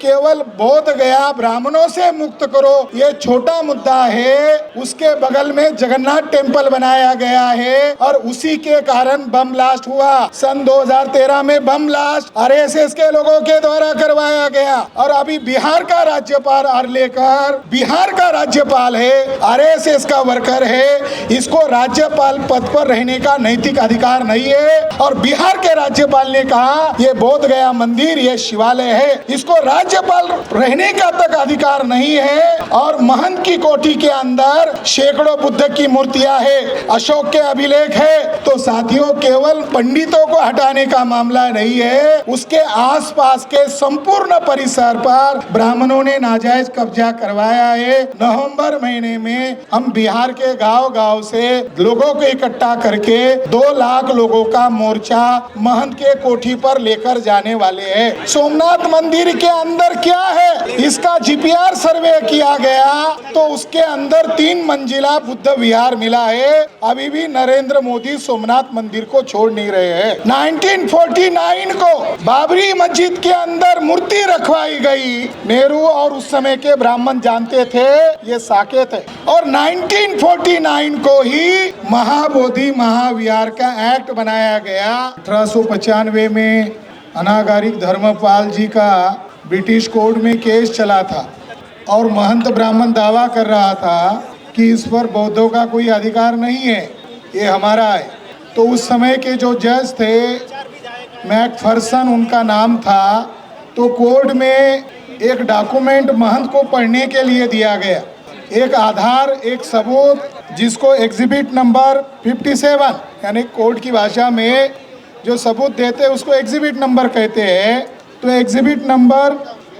केवल बोध गया ब्राह्मणों से मुक्त करो, ये छोटा मुद्दा है। उसके बगल में जगन्नाथ टेम्पल बनाया गया है और उसी के कारण बम ब्लास्ट हुआ। सन 2013 में बम ब्लास्ट आरएसएस के लोगों के द्वारा करवाया गया। और अभी बिहार का राज्यपाल आर्लेकर बिहार का राज्यपाल है, आरएसएस का वर्कर है, इसको राज्यपाल पद पर रहने का नैतिक अधिकार नहीं है। और बिहार के राज्यपाल ने कहा ये बोध गया मंदिर ये शिवालय है, इसको राज्यपाल रहने का तक अधिकार नहीं है। और महंत की कोठी के अंदर सैकड़ों बुद्ध की मूर्तियां है, अशोक के अभिलेख है। तो साथियों, केवल पंडितों को हटाने का मामला नहीं है, उसके आसपास के संपूर्ण परिसर पर ब्राह्मणों ने नाजायज कब्जा करवाया है। नवंबर महीने में हम बिहार के गांव-गांव से लोगों को इकट्ठा करके 2 लाख लोगों का मोर्चा महंत के कोठी पर लेकर जाने वाले हैं। सोमनाथ मंदिर के अंदर क्या है, इसका जीपीआर सर्वे किया गया तो उसके अंदर 3 मंजिला बुद्ध विहार मिला है। अभी भी नरेंद्र मोदी सोमनाथ मंदिर को छोड़ नहीं रहे हैं। 1949 को बाबरी मस्जिद के अंदर मूर्ति रखवाई गई। नेहरू और उस समय के ब्राह्मण जानते थे ये साकेत है। और 1949 को ही महाबोधि महाविहार का एक्ट बनाया गया। 1895 में अनागारिक धर्मपाल जी का ब्रिटिश कोर्ट में केस चला था और महंत ब्राह्मण दावा कर रहा था कि इस पर बौद्धों का कोई अधिकार नहीं है, ये हमारा है। तो उस समय के जो जज थे मैकफर्सन उनका नाम था, तो कोर्ट में एक डॉक्यूमेंट महंत को पढ़ने के लिए दिया गया, एक आधार, एक सबूत जिसको एग्जिबिट नंबर 57 यानी कोर्ट की भाषा में जो सबूत देते हैं उसको एग्जिबिट नंबर कहते हैं। तो एग्जिबिट नंबर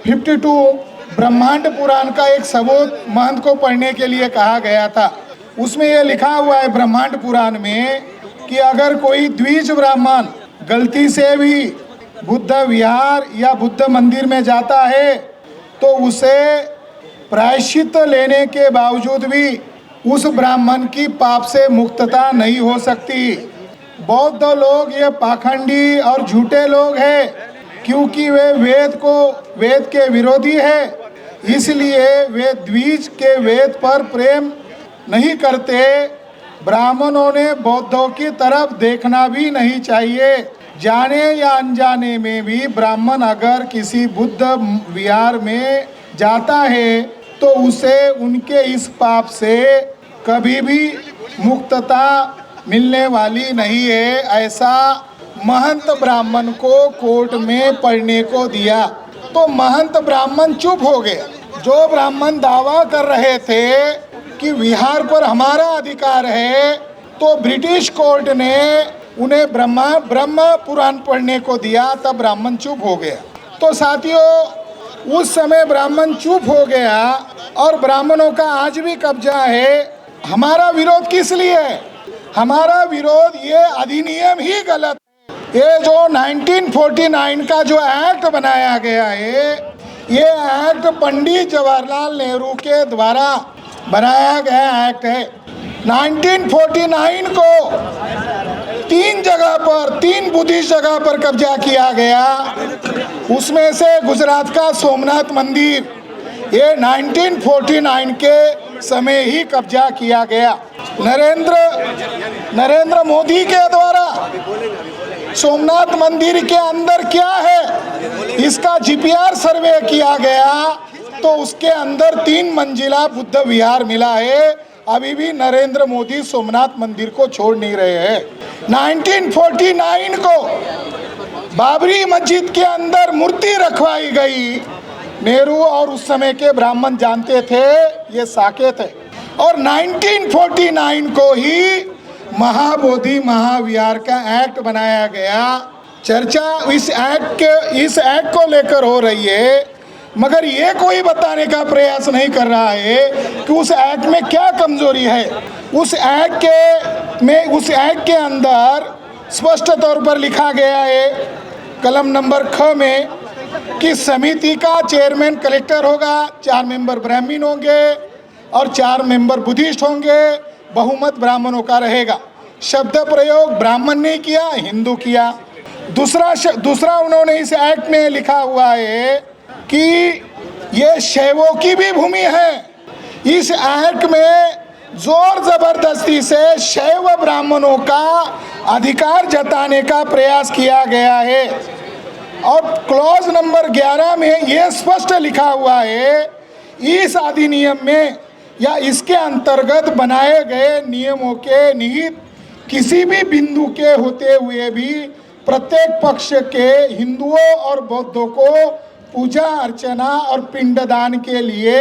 52 ब्रह्मांड पुराण का एक सबूत महंत को पढ़ने के लिए कहा गया था। उसमें यह लिखा हुआ है ब्रह्मांड पुराण में कि अगर कोई द्विज ब्राह्मण गलती से भी बुद्ध विहार या बुद्ध मंदिर में जाता है तो उसे प्रायश्चित लेने के बावजूद भी उस ब्राह्मण की पाप से मुक्तता नहीं हो सकती। बौद्ध लोग ये पाखंडी और झूठे लोग हैं क्योंकि वे वेद के विरोधी है, इसलिए वे द्विज के वेद पर प्रेम नहीं करते। ब्राह्मणों ने बौद्धों की तरफ देखना भी नहीं चाहिए। जाने या अनजाने में भी ब्राह्मण अगर किसी बुद्ध विहार में जाता है तो उसे उनके इस पाप से कभी भी मुक्तता मिलने वाली नहीं है। ऐसा महंत ब्राह्मण को कोर्ट में पढ़ने को दिया तो महंत ब्राह्मण चुप हो गए। जो ब्राह्मण दावा कर रहे थे कि विहार पर हमारा अधिकार है, तो ब्रिटिश कोर्ट ने उन्हें ब्रह्म पुराण पढ़ने को दिया, तब ब्राह्मण चुप हो गया। तो साथियों, उस समय ब्राह्मण चुप हो गया और ब्राह्मणों का आज भी कब्जा है। हमारा विरोध किस लिए है? हमारा विरोध ये अधिनियम ही गलत है। ये जो 1949 का जो एक्ट बनाया गया है, ये एक्ट पंडित जवाहरलाल नेहरू के द्वारा बनाया गया एक्ट है। 1949 को 3 बुद्धिस्ट जगह पर कब्जा किया गया, उसमें से गुजरात का सोमनाथ मंदिर ये 1949 के समय ही कब्जा किया गया। नरेंद्र मोदी के द्वारा सोमनाथ मंदिर के अंदर क्या है, इसका जीपीआर सर्वे किया गया तो उसके अंदर 3 मंजिला बुद्ध विहार मिला है। अभी भी नरेंद्र मोदी सोमनाथ मंदिर को छोड़ नहीं रहे हैं। 1949 को बाबरी मस्जिद के अंदर मूर्ति रखवाई गई। नेहरू और उस समय के ब्राह्मण जानते थे ये साकेत है। और 1949 को ही महाबोधि महाविहार का एक्ट बनाया गया। चर्चा इस एक्ट को लेकर हो रही है, मगर ये कोई बताने का प्रयास नहीं कर रहा है कि उस एक्ट में क्या कमजोरी है। उस एक्ट के अंदर स्पष्ट तौर पर लिखा गया है कलम नंबर ख में कि समिति का चेयरमैन कलेक्टर होगा, 4 मेंबर ब्राह्मण होंगे और 4 मेंबर बुद्धिस्ट होंगे, बहुमत ब्राह्मणों का रहेगा। शब्द प्रयोग ब्राह्मण ने किया, हिंदू किया। दूसरा उन्होंने इस एक्ट में लिखा हुआ है कि ये शैवों की भी भूमि है। इस एक्ट में जोर जबरदस्ती से शैव ब्राह्मणों का अधिकार जताने का प्रयास किया गया है और क्लॉज नंबर 11 में ये स्पष्ट लिखा हुआ है, इस अधिनियम में या इसके अंतर्गत बनाए गए नियमों के निहित किसी भी बिंदु के होते हुए भी प्रत्येक पक्ष के हिंदुओं और बौद्धों को पूजा अर्चना और पिंडदान के लिए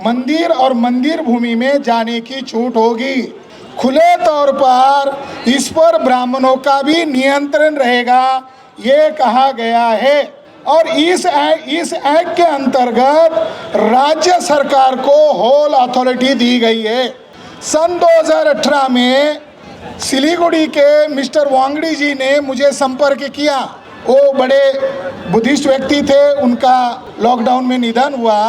मंदिर और मंदिर भूमि में जाने की छूट होगी। खुले तौर पर इस पर ब्राह्मणों का भी नियंत्रण रहेगा, ये कहा गया है। और इस एक्ट के अंतर्गत राज्य सरकार को होल अथॉरिटी दी गई है। सन 2018 में सिलीगुड़ी के मिस्टर वांगड़ी जी ने मुझे संपर्क किया। वो बड़े बुद्धिस्ट व्यक्ति थे, उनका लॉकडाउन में निधन हुआ।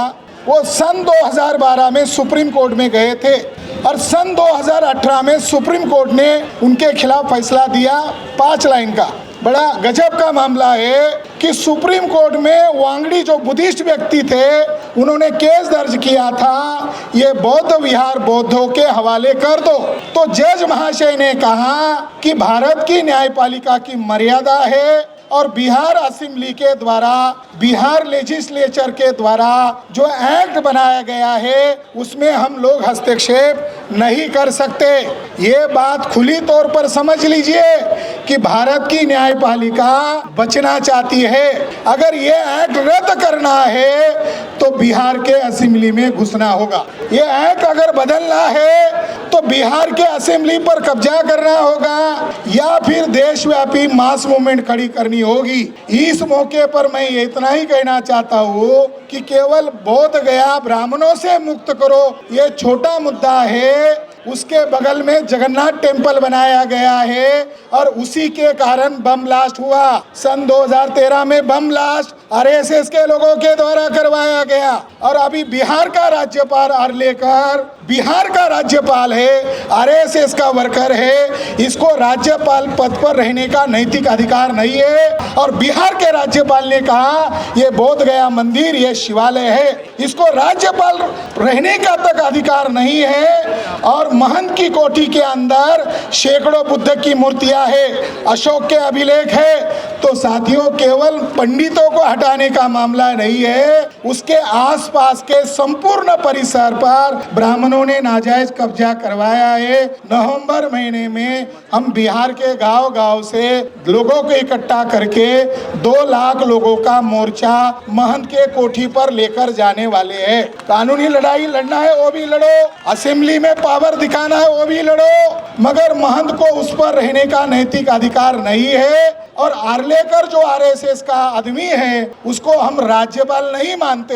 वो सन 2012 में सुप्रीम कोर्ट में गए थे और सन 2018 में सुप्रीम कोर्ट ने उनके खिलाफ फैसला दिया 5 लाइन का। बड़ा गजब का मामला है कि सुप्रीम कोर्ट में वांगड़ी जो बुद्धिस्ट व्यक्ति थे, उन्होंने केस दर्ज किया था, ये बौद्ध विहार बौद्धों के हवाले कर दो। तो जज महाशय ने कहा कि भारत की न्यायपालिका की मर्यादा है और बिहार असेंबली के द्वारा, बिहार लेजिस्लेचर के द्वारा जो एक्ट बनाया गया है उसमें हम लोग हस्तक्षेप नहीं कर सकते। ये बात खुली तौर पर समझ लीजिए कि भारत की न्यायपालिका बचना चाहती है। अगर ये एक्ट रद्द करना है तो बिहार के असेंबली में घुसना होगा। ये एक्ट अगर बदलना है तो बिहार के असेंबली पर कब्जा करना होगा या फिर देशव्यापी मास मूवमेंट खड़ी करनी होगी। इस मौके पर मैं ये इतना ही कहना चाहता हूँ कि केवल बोध गया ब्राह्मणों से मुक्त करो ये छोटा मुद्दा है, उसके बगल में जगन्नाथ टेम्पल बनाया गया है और उसी के कारण बम ब्लास्ट हुआ। सन 2013 में बम ब्लास्ट आरएसएस के लोगों के द्वारा करवाया गया और अभी बिहार का राज्यपाल आर्लेकर बिहार का राज्यपाल है, आरएसएस का वर्कर है, इसको राज्यपाल पद पर रहने का नैतिक अधिकार नहीं है। और बिहार के राज्यपाल ने कहा ये बोध गया मंदिर, ये शिवालय है, इसको राज्यपाल रहने का तक अधिकार नहीं है। और महंत की कोठी के अंदर सैकड़ों बुद्ध की मूर्तियां है, अशोक के अभिलेख है। तो साथियों, केवल पंडितों को हटाने का मामला नहीं है, उसके आसपास के संपूर्ण परिसर पर ब्राह्मणों ने नाजायज कब्जा करवाया है। नवंबर महीने में हम बिहार के गांव-गांव से लोगों को इकट्ठा करके 2 लाख लोगों का मोर्चा महंत के कोठी पर लेकर जाने वाले हैं। कानूनी लड़ाई लड़ना है वो भी लड़ो, असेंबली में पावर दिखाना है वो भी लड़ो, मगर महंत को उस पर रहने का नैतिक अधिकार नहीं है। और आर्लेकर जो आरएसएस का आदमी है उसको हम राज्यपाल नहीं मानते।